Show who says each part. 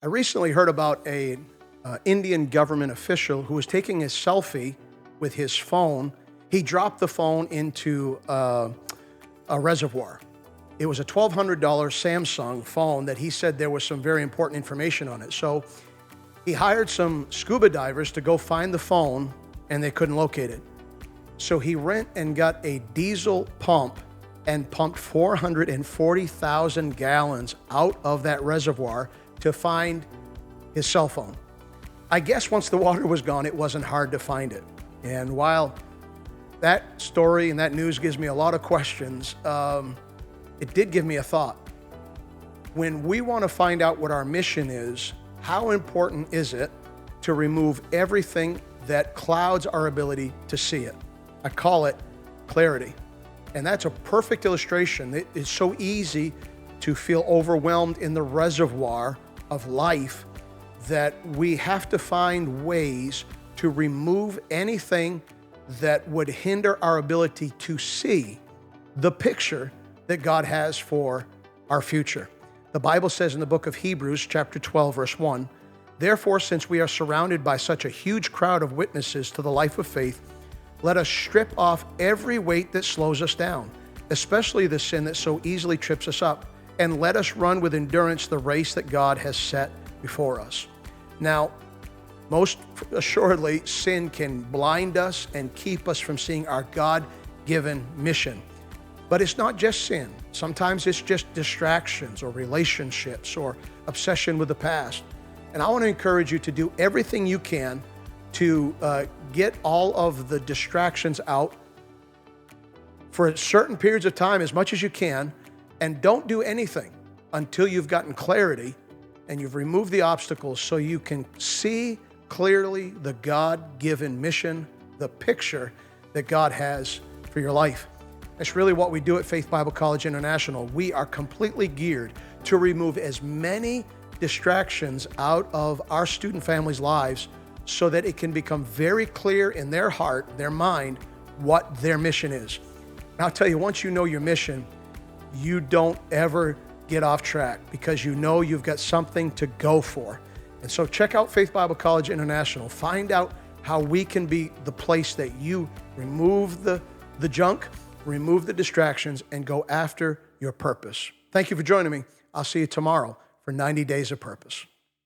Speaker 1: I recently heard about a Indian government official who was taking a selfie with his phone. He dropped the phone into a reservoir. It was a $1,200 Samsung phone that he said there was some very important information on it. So he hired some scuba divers to go find the phone, and they couldn't locate it. So he went and got a diesel pump and pumped 440,000 gallons out of that reservoir to find his cell phone. I guess once the water was gone, it wasn't hard to find it. And while that story and that news gives me a lot of questions, it did give me a thought. When we want to find out what our mission is, how important is it to remove everything that clouds our ability to see it? I call it clarity. And that's a perfect illustration. It is so easy to feel overwhelmed in the reservoir of life that we have to find ways to remove anything that would hinder our ability to see the picture that God has for our future. The Bible says in the book of Hebrews, chapter 12, verse 1, "Therefore, since we are surrounded by such a huge crowd of witnesses to the life of faith, let us strip off every weight that slows us down, especially the sin that so easily trips us up, and let us run with endurance the race that God has set before us." Now, most assuredly, sin can blind us and keep us from seeing our God-given mission. But it's not just sin. Sometimes it's just distractions or relationships or obsession with the past. And I want to encourage you to do everything you can to get all of the distractions out for certain periods of time, as much as you can, and don't do anything until you've gotten clarity and you've removed the obstacles so you can see clearly the God-given mission, the picture that God has for your life. That's really what we do at Faith Bible College International. We are completely geared to remove as many distractions out of our student families' lives so that it can become very clear in their heart, their mind, what their mission is. And I'll tell you, once you know your mission, you don't ever get off track because you know you've got something to go for. And so check out Faith Bible College International. Find out how we can be the place that you remove the junk, remove the distractions, and go after your purpose. Thank you for joining me. I'll see you tomorrow for 90 Days of Purpose.